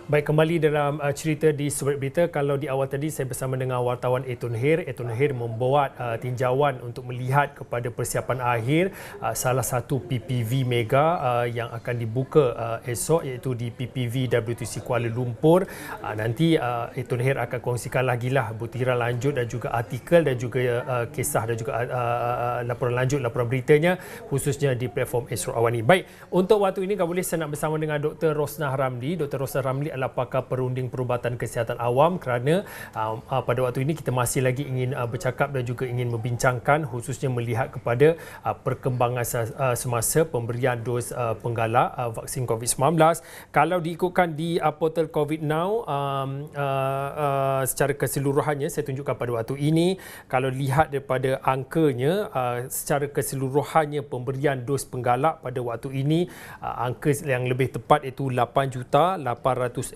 Baik, kembali dalam cerita di Surat Berita. Kalau di awal tadi saya bersama dengan wartawan Etun Her. Etun Her membuat tinjauan untuk melihat kepada persiapan akhir salah satu PPV Mega yang akan dibuka esok, iaitu di PPV WTC Kuala Lumpur. Nanti Etun Her akan kongsikan lagi lah butiran lanjut dan juga artikel dan juga kisah dan juga laporan lanjut, laporan beritanya khususnya di platform Esro Awani. Baik, untuk waktu ini kalau boleh saya nak bersama dengan Dr. Rosnah Ramli. Dr. Rosnah Ramli adalah pakar perunding perubatan kesihatan awam kerana pada waktu ini kita masih lagi ingin bercakap dan juga ingin membincangkan khususnya melihat kepada perkembangan semasa pemberian dos penggalak vaksin COVID-19. Kalau diikutkan di portal COVID Now secara keseluruhannya, saya tunjukkan pada waktu ini, kalau lihat daripada angkanya secara keseluruhannya pemberian dos penggalak pada waktu ini, angka yang lebih tepat iaitu 8,806,581.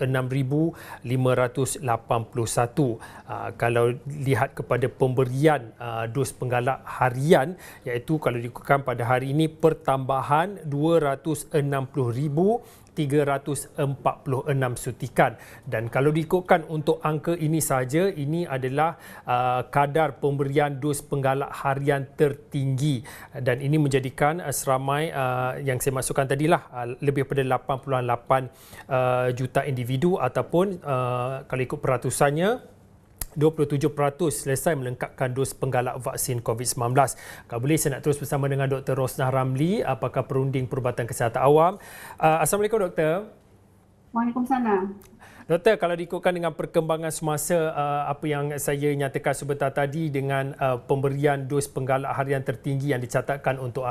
Kalau lihat kepada pemberian dos penggalak harian, iaitu kalau diikutkan pada hari ini pertambahan 260,346 suntikan. Dan kalau diikutkan untuk angka ini saja, ini adalah kadar pemberian dos penggalak harian tertinggi, dan ini menjadikan seramai yang saya masukkan tadilah lebih pada 88 juta individu ataupun kalau ikut peratusannya 27% selesai melengkapkan dos penggalak vaksin COVID-19. Kalau boleh saya nak terus bersama dengan Dr. Rosnah Ramli, pakar perunding perubatan kesihatan awam. Assalamualaikum Doktor. Waalaikumsalam. Doktor, kalau diikutkan dengan perkembangan semasa apa yang saya nyatakan sebentar tadi dengan pemberian dos penggalak harian tertinggi yang dicatatkan untuk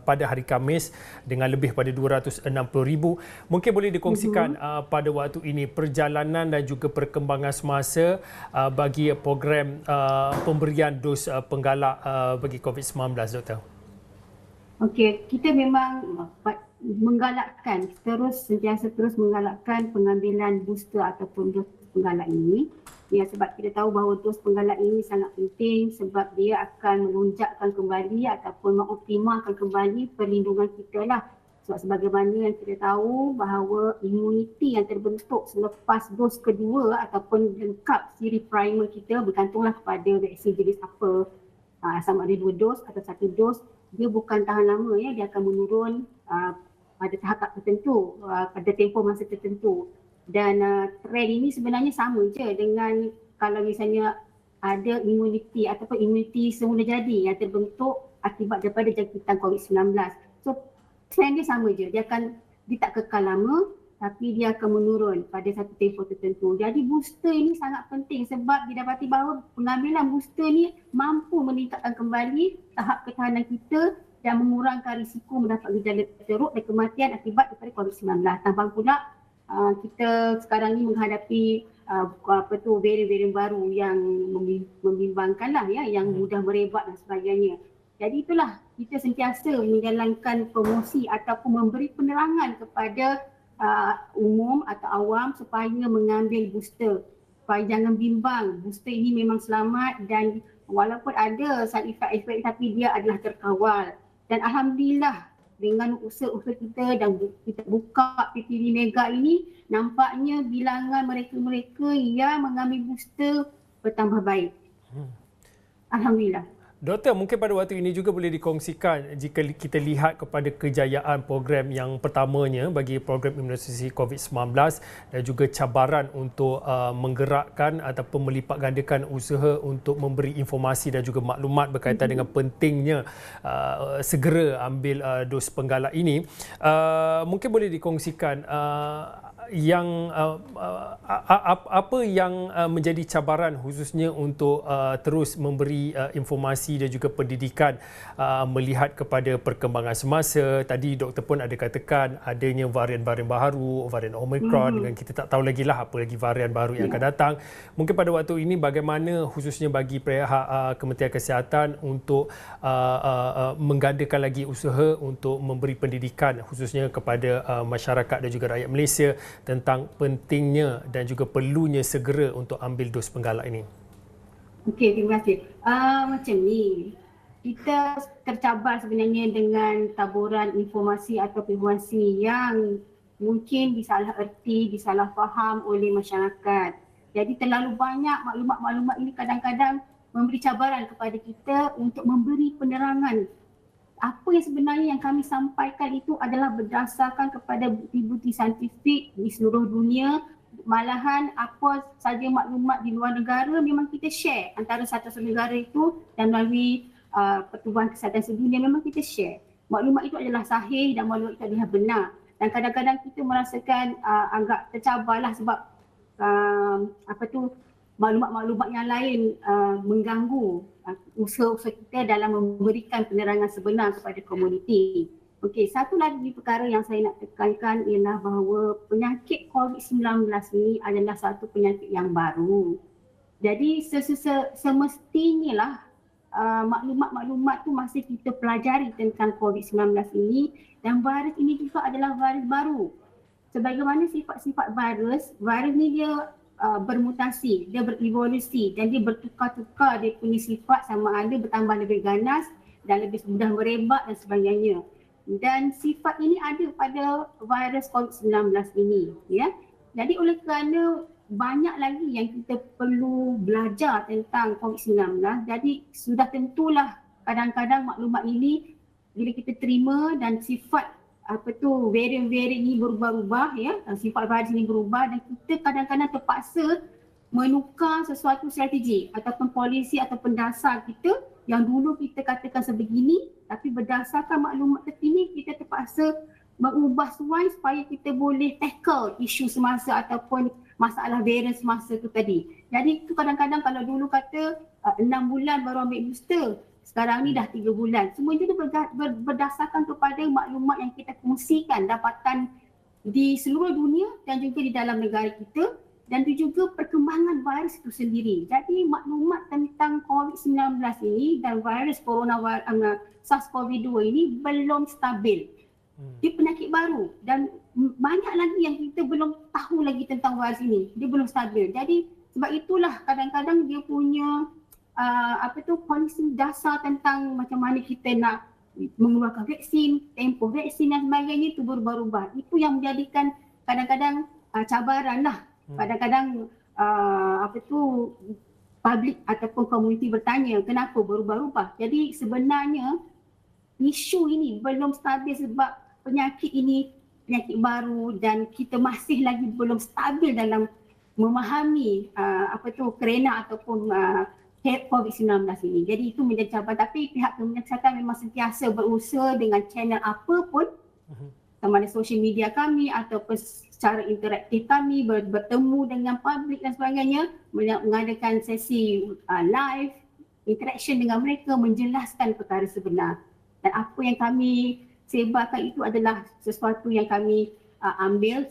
pada hari Khamis dengan lebih pada 260,000, mungkin boleh dikongsikan pada waktu ini perjalanan dan juga perkembangan semasa bagi program pemberian dos penggalak bagi COVID-19, Doktor. Okey, kita memang menggalakkan, sentiasa terus menggalakkan pengambilan booster ataupun dos penggalak ini. Ya, sebab kita tahu bahawa dos penggalak ini sangat penting sebab dia akan melonjakkan kembali ataupun mengoptimalkan kembali perlindungan kita lah. Sebab sebagaimana yang kita tahu bahawa imuniti yang terbentuk selepas dos kedua ataupun lengkap siri primer kita bergantunglah kepada vaksin jenis apa. Sama ada 2 dos atau 1 dos, dia bukan tahan lama ya, dia akan menurun pada tahap tertentu, pada tempoh masa tertentu. Dan trend ini sebenarnya sama je dengan kalau misalnya ada imuniti ataupun imuniti semula jadi yang terbentuk akibat daripada jangkitan COVID-19. So trend dia sama je, dia tak kekal lama tapi dia akan menurun pada satu tempoh tertentu. Jadi booster ini sangat penting sebab didapati bahawa pengambilan booster ni mampu meningkatkan kembali tahap ketahanan kita dan mengurangkan risiko mendapat gejala teruk dan kematian akibat daripada COVID-19. Tambah pula kita sekarang ni menghadapi varian-varian baru yang membimbangkanlah ya, yang mudah merebak dan sebagainya. Jadi itulah kita sentiasa menjalankan promosi ataupun memberi penerangan kepada umum atau awam supaya mengambil booster. Supaya jangan bimbang, booster ini memang selamat dan walaupun ada side effect tapi dia adalah terkawal. Dan Alhamdulillah dengan usaha-usaha kita dan kita buka PPV Mega ini, nampaknya bilangan mereka-mereka yang mengambil booster bertambah baik. Alhamdulillah. Doktor, mungkin pada waktu ini juga boleh dikongsikan jika kita lihat kepada kejayaan program yang pertamanya bagi program imunisasi COVID-19 dan juga cabaran untuk menggerakkan ataupun melipat gandakan usaha untuk memberi informasi dan juga maklumat berkaitan dengan pentingnya segera ambil dos penggalak ini. Mungkin boleh dikongsikan yang apa yang menjadi cabaran khususnya untuk terus memberi informasi dan juga pendidikan melihat kepada perkembangan semasa. Tadi doktor pun ada katakan adanya varian-varian baru, varian Omicron, dengan kita tak tahu lagi lah apa lagi varian baru yang akan datang. Mungkin pada waktu ini bagaimana khususnya bagi pihak Kementerian Kesihatan untuk menggandakan lagi usaha untuk memberi pendidikan khususnya kepada masyarakat dan juga rakyat Malaysia tentang pentingnya dan juga perlunya segera untuk ambil dos penggalak ini. Okey, terima kasih. Macam ni, kita tercabar sebenarnya dengan taburan informasi atau informasi yang mungkin disalah erti, disalah faham oleh masyarakat. Jadi terlalu banyak maklumat-maklumat ini kadang-kadang memberi cabaran kepada kita untuk memberi penerangan. Apa yang sebenarnya yang kami sampaikan itu adalah berdasarkan kepada bukti-bukti saintifik di seluruh dunia. Malahan apa saja maklumat di luar negara memang kita share antara satu negara itu dan melalui Pertubuhan Kesihatan Sedunia memang kita share. Maklumat itu adalah sahih dan maklumat itu adalah benar. Dan kadang-kadang kita merasakan agak tercabarlah sebab maklumat-maklumat yang lain mengganggu usaha-usaha kita dalam memberikan penerangan sebenar kepada komuniti. Okey, satu lagi perkara yang saya nak tekankan ialah bahawa penyakit COVID-19 ini adalah satu penyakit yang baru. Jadi semestinya lah maklumat-maklumat tu masih kita pelajari tentang COVID-19 ini, dan virus ini juga adalah virus baru. Sebagaimana sifat-sifat virus ni dia bermutasi, dia berevolusi dan dia bertukar-tukar dia punya sifat, sama ada bertambah lebih ganas dan lebih mudah merebak dan sebagainya. Dan sifat ini ada pada virus COVID-19 ini, ya. Jadi oleh kerana banyak lagi yang kita perlu belajar tentang COVID-19, jadi sudah tentulah kadang-kadang maklumat ini bila kita terima dan sifat varian-varian ini berubah-ubah, ya, sifat virus ini berubah, dan kita kadang-kadang terpaksa menukar sesuatu strategi ataupun polisi ataupun dasar kita yang dulu kita katakan sebegini, tapi berdasarkan maklumat terkini kita terpaksa mengubah suai supaya kita boleh tackle isu semasa ataupun masalah varian semasa tu tadi. Jadi itu kadang-kadang kalau dulu kata 6 bulan baru ambil booster, sekarang ni dah 3 bulan. Semua itu berdasarkan kepada maklumat yang kita kongsikan, dapatan di seluruh dunia dan juga di dalam negara kita, dan juga perkembangan virus itu sendiri. Jadi maklumat tentang COVID-19 ini dan virus SARS-CoV-2 ini belum stabil. Dia penyakit baru dan banyak lagi yang kita belum tahu lagi tentang virus ini. Dia belum stabil. Jadi sebab itulah kadang-kadang dia punya kondisi dasar tentang macam mana kita nak mengeluarkan vaksin, tempoh vaksin dan sebagainya itu berubah-ubah. Itu yang menjadikan kadang-kadang cabaran lah. Kadang-kadang publik ataupun komuniti bertanya kenapa berubah-ubah. Jadi sebenarnya isu ini belum stabil sebab penyakit ini penyakit baru dan kita masih lagi belum stabil dalam memahami kerana ataupun COVID-19 ini. Jadi itu menjadi cabaran, tapi pihak Kementerian Kesihatan memang sentiasa berusaha dengan channel apa pun, sama ada social media kami ataupun secara interaktif kami bertemu dengan publik dan sebagainya, mengadakan sesi live interaction dengan mereka, menjelaskan perkara sebenar. Dan apa yang kami sebarkan itu adalah sesuatu yang kami ambil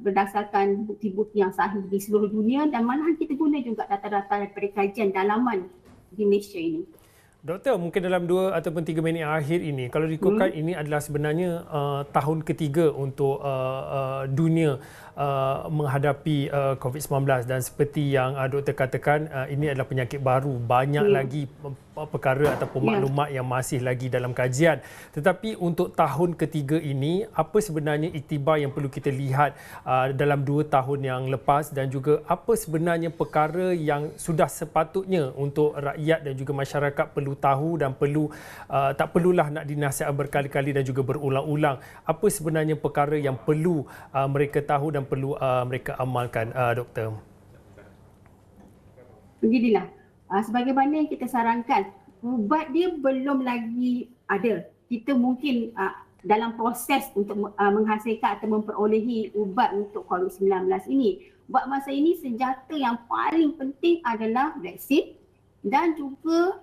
berdasarkan bukti-bukti yang sahih di seluruh dunia, dan malahan kita guna juga data-data daripada kajian dalaman di Malaysia ini. Doktor, mungkin dalam 2 ataupun 3 minit akhir ini, kalau dikutkan ini adalah sebenarnya tahun ketiga untuk dunia menghadapi COVID-19, dan seperti yang doktor katakan, ini adalah penyakit baru, banyak lagi perkara ataupun maklumat yang masih lagi dalam kajian. Tetapi untuk tahun ketiga ini, apa sebenarnya iktibar yang perlu kita lihat dalam 2 tahun yang lepas, dan juga apa sebenarnya perkara yang sudah sepatutnya untuk rakyat dan juga masyarakat perlu tahu dan tak perlulah nak dinasihat berkali-kali dan juga berulang-ulang. Apa sebenarnya perkara yang perlu mereka tahu dan perlu mereka amalkan, Doktor? Beginilah, sebagaimana yang kita sarankan, ubat dia belum lagi ada. Kita mungkin dalam proses untuk menghasilkan atau memperolehi ubat untuk COVID-19 ini. Buat masa ini senjata yang paling penting adalah vaksin dan juga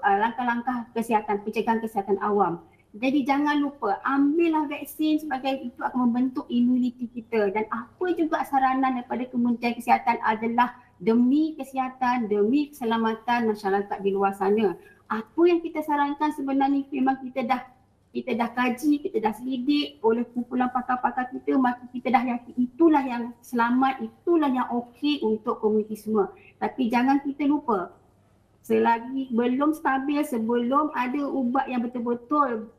langkah-langkah kesihatan, pencegahan kesihatan awam. Jadi jangan lupa, ambillah vaksin sebagai itu akan membentuk imuniti kita. Dan apa juga saranan daripada Kementerian Kesihatan adalah demi kesihatan, demi keselamatan masyarakat di luar sana. Apa yang kita sarankan sebenarnya memang kita dah kaji, kita dah selidik oleh kumpulan pakar-pakar kita, maka kita dah yakin itulah yang selamat, itulah yang okey untuk komuniti semua. Tapi jangan kita lupa, selagi belum stabil, sebelum ada ubat yang betul-betul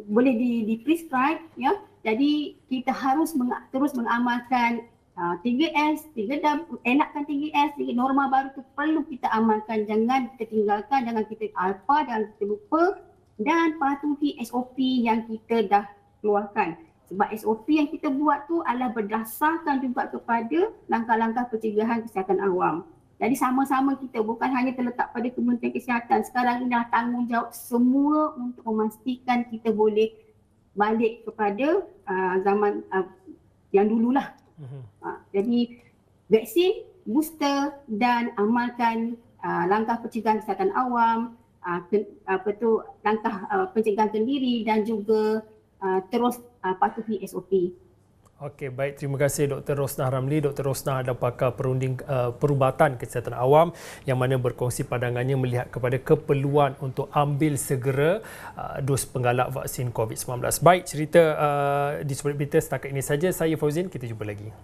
boleh di-prescribe, ya. Jadi kita harus terus mengamalkan 3S, 3W, enakkan 3S, norma baru tu perlu kita amalkan, jangan kita tinggalkan, jangan kita alpa, jangan kita lupa, dan patuhi SOP yang kita dah keluarkan. Sebab SOP yang kita buat tu adalah berdasarkan juga kepada langkah-langkah pencegahan kesihatan awam. Jadi sama-sama kita, bukan hanya terletak pada Kementerian Kesihatan. Sekarang ini adalah tanggungjawab semua untuk memastikan kita boleh balik kepada zaman yang dululah. Jadi vaksin, booster dan amalkan langkah pencegahan kesihatan awam, langkah pencegahan sendiri dan juga terus patuhi SOP. Okey, baik. Terima kasih Dr. Rosnah Ramli. Dr. Rosnah adalah pakar perunding perubatan kesihatan awam yang mana berkongsi pandangannya melihat kepada keperluan untuk ambil segera dos penggalak vaksin COVID-19. Baik, cerita di Surat Berita setakat ini saja. Saya Fauzin, kita jumpa lagi.